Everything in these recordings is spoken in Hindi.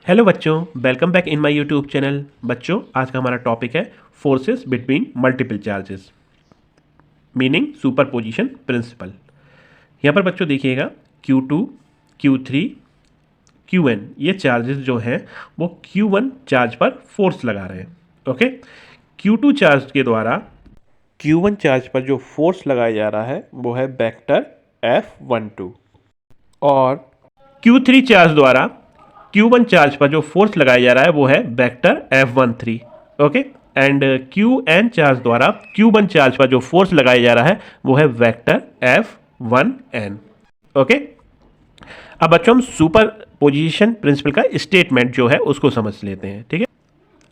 हेलो बच्चों, welcome back in my YouTube channel. बच्चों, आज का हमारा टॉपिक है forces between multiple charges, meaning superposition principle. यहाँ पर बच्चों देखिएगा Q2, Q3, Qn ये चार्जेस जो हैं वो Q1 चार्ज पर फोर्स लगा रहे हैं। ओके, Q2 चार्ज के द्वारा Q1 चार्ज पर जो फोर्स लगाया जा रहा है वो है वेक्टर F12, और Q3 चार्ज द्वारा Q1 चार्ज पर जो फोर्स लगाया जा रहा है वो है vector F13। Okay, and Qn charge द्वारा Q1 चार्ज पर जो फोर्स लगाया जा रहा है वो है वेक्टर F1n। ओके, अब बच्चों हम सुपर पोजिशन प्रिंसिपल का स्टेटमेंट जो है उसको समझ लेते हैं। ठीक है,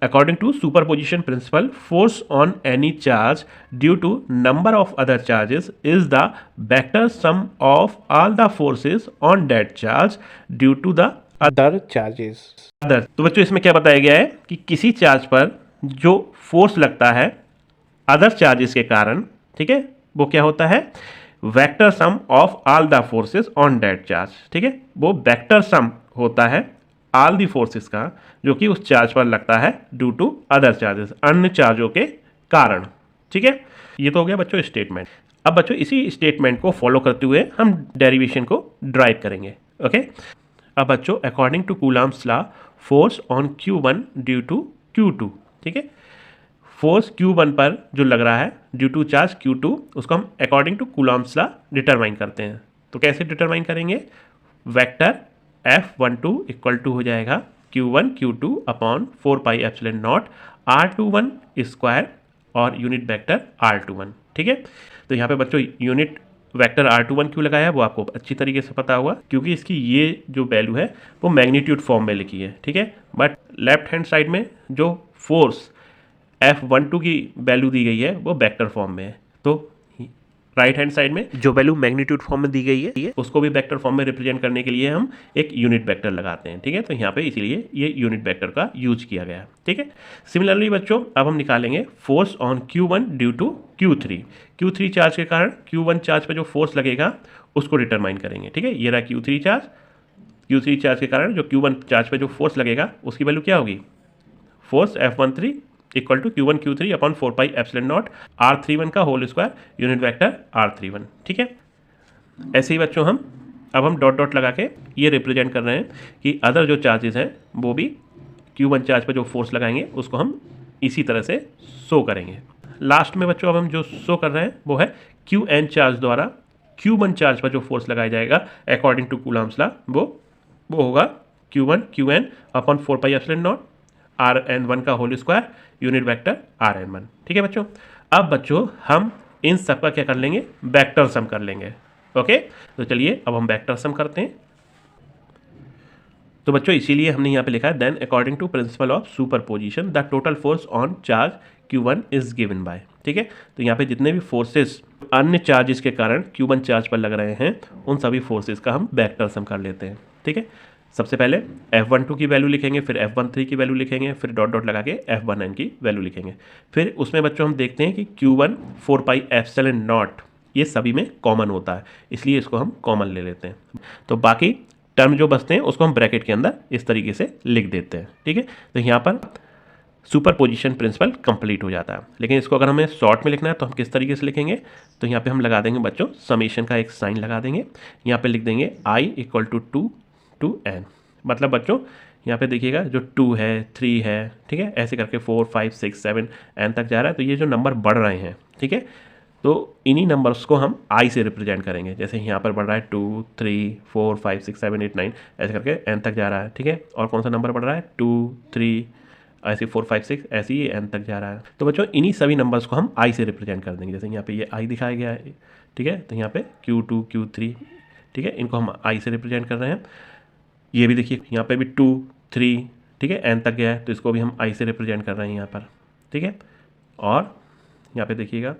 according to superposition principle, force on any charge due to number of other charges is the vector sum of all the forces on that charge due to the other charges. Other. तो बच्चों इसमें क्या बताया गया है कि किसी चार्ज पर जो फोर्स लगता है अदर चार्जेस के कारण, ठीक है, वो क्या होता है, vector sum of all the forces on that charge. ठीक है, वो वेक्टर सम होता है ऑल दी फोर्सेस का जो कि उस चार्ज पर लगता है ड्यू टू अदर चार्जेस, अन्य चार्जों के कारण। ठीक है, ये तो हो गया बच्चों स्टेटमेंट। अब बच्चों इसी स्टेटमेंट को फॉलो करते हुए हम डेरिवेशन को ड्राइव करेंगे। ओके, अब बच्चों according to Coulomb's law, force on Q1 due to Q2, ठीक है, फोर्स Q1 पर जो लग रहा है ड्यू टू चार्ज Q2, उसको हम according to Coulomb's law determine करते हैं। तो कैसे डिटरमाइन करेंगे, वेक्टर F12 इक्वल टू हो जाएगा Q1 Q2 upon 4πε0 R21 square और यूनिट वेक्टर R21। ठीक है, तो यहाँ पे बच्चों यूनिट वेक्टर R21 क्यों लगाया है वो आपको अच्छी तरीके से पता होगा, क्योंकि इसकी ये जो वैल्यू है वो मैग्नीट्यूड फॉर्म में लिखी है। ठीक है, बट लेफ्ट हैंड साइड में जो फोर्स F12 की वैल्यू दी गई है वो वेक्टर फॉर्म में है। तो राइट हैंड साइड में जो वैल्यू मैग्नीट्यूड फॉर्म में दी गई है उसको भी वेक्टर फॉर्म में रिप्रेजेंट करने के लिए हम एक यूनिट वेक्टर लगाते हैं। ठीक है, तो यहाँ पे इसीलिए ये यूनिट वेक्टर का यूज किया गया है। ठीक है, सिमिलरली बच्चों अब हम निकालेंगे force on Q1 due to Q3 charge के कारण Q1 चार्ज पर जो फोर्स लगेगा उसको डिटरमाइन करेंगे। ठीक है, ये रहा Q3 चार्ज के कारण जो Q1 चार्ज पर जो फोर्स लगेगा उसकी वैल्यू क्या होगी, force F13 equal to Q1 Q3 upon 4πε0 R31 का whole square unit vector R31। ठीक है, ऐसे ही बच्चों अब हम डॉट डॉट लगा के ये रिप्रेजेंट कर रहे हैं कि अदर जो चार्जेस हैं वो भी Q1 चार्ज पर जो फोर्स लगाएंगे उसको हम इसी तरह से शो करेंगे। लास्ट में बच्चों अब हम जो शो कर रहे हैं वो है Qn चार्ज द्वारा Q1 चार्ज पर जो फोर्स लगाया जाएगा अकॉर्डिंग टू कूलम्स लॉ वो होगा Q1 Qn अपॉन 4πε0 Rn1 का whole square unit vector Rn1। ठीक है बच्चों, अब बच्चों हम इन सब का क्या कर लेंगे, वेक्टर सम कर लेंगे। ओके, तो चलिए अब हम वेक्टर सम करते हैं। तो बच्चों इसीलिए हमने यहाँ पे लिखा है then according to principle of superposition the total force on charge Q1 is given by. ठीक है, तो यहाँ पे जितने भी फोर्सेस अन्य चार्जेस के कारण Q1 चार्ज पर लग रहे हैं उन सभी फोर्सेस का हम वेक्टर सम कर लेते हैं। ठीक है, सबसे पहले F12 की वैल्यू लिखेंगे, फिर F13 की वैल्यू लिखेंगे, फिर डॉट डॉट लगा के F1n की वैल्यू लिखेंगे। फिर उसमें बच्चों हम देखते हैं कि Q1 4πε0 ये सभी में कॉमन होता है, इसलिए इसको हम कॉमन ले लेते हैं। तो बाकी टर्म जो बचते हैं उसको हम ब्रैकेट के अंदर इस तरीके से लिख देते हैं। ठीक है, तो यहाँ पर सुपरपोजिशन प्रिंसिपल कंप्लीट हो जाता है। लेकिन इसको अगर हमें शॉर्ट में लिखना है तो हम किस तरीके से लिखेंगे, तो यहाँ पे हम लगा देंगे बच्चों समीशन का एक साइन लगा देंगे, यहाँ पे लिख देंगे I equal to 2 to n। मतलब बच्चों यहाँ पे देखिएगा जो 2 है 3 है, ठीक है, ऐसे करके 4 5 6 7 n तक जा रहा है। तो ये जो नंबर बढ़ रहे हैं, ठीक है, तो इन्हीं नंबर्स को हम I से रिप्रेजेंट करेंगे। जैसे यहाँ पर बढ़ रहा है 2 3 4 5 6 7 8 9 ऐसे करके n तक जा रहा है। ठीक है, और कौन सा नंबर बढ़ रहा है 2 3 ऐसे 4 5 6 ऐसे ही n तक जा रहा है। तो बच्चों इन्हीं सभी नंबर्स को हम I से रिप्रेजेंट कर देंगे। जैसे यहाँ पे ये I दिखाया गया है, ठीक है, तो यहाँ पे Q2 Q3, ठीक है, इनको हम I से रिप्रेजेंट कर रहे हैं। ये भी देखिए यहाँ पे भी 2 3, ठीक है, n तक गया है तो इसको भी हम I से रिप्रेजेंट कर रहे हैं यहाँ पर। ठीक है, और यहाँ पे देखिएगा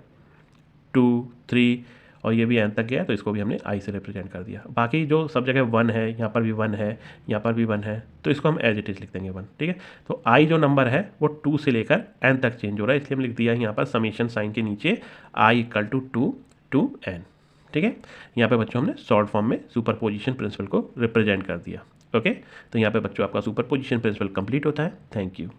2 3 और ये भी n तक गया है तो इसको भी हमने I से रिप्रेजेंट कर दिया। बाकी जो सब जगह 1 है, यहाँ पर भी 1 है, यहाँ पर भी 1 है, तो इसको हम एज इट इज लिख देंगे 1। ठीक है, तो I जो नंबर है वो 2 से लेकर n तक चेंज हो रहा है, इसलिए हम लिख दिया है यहाँ पर समीशन साइन के नीचे I equal to 2 to n। ठीक है, यहाँ पे बच्चों हमने शॉर्ट फॉर्म में सुपरपोजिशन प्रिंसिपल को रिप्रेजेंट कर दिया। ओके, तो यहाँ पे बच्चों आपका सुपर पोजिशन प्रिंसिपल कंप्लीट होता है। Thank you.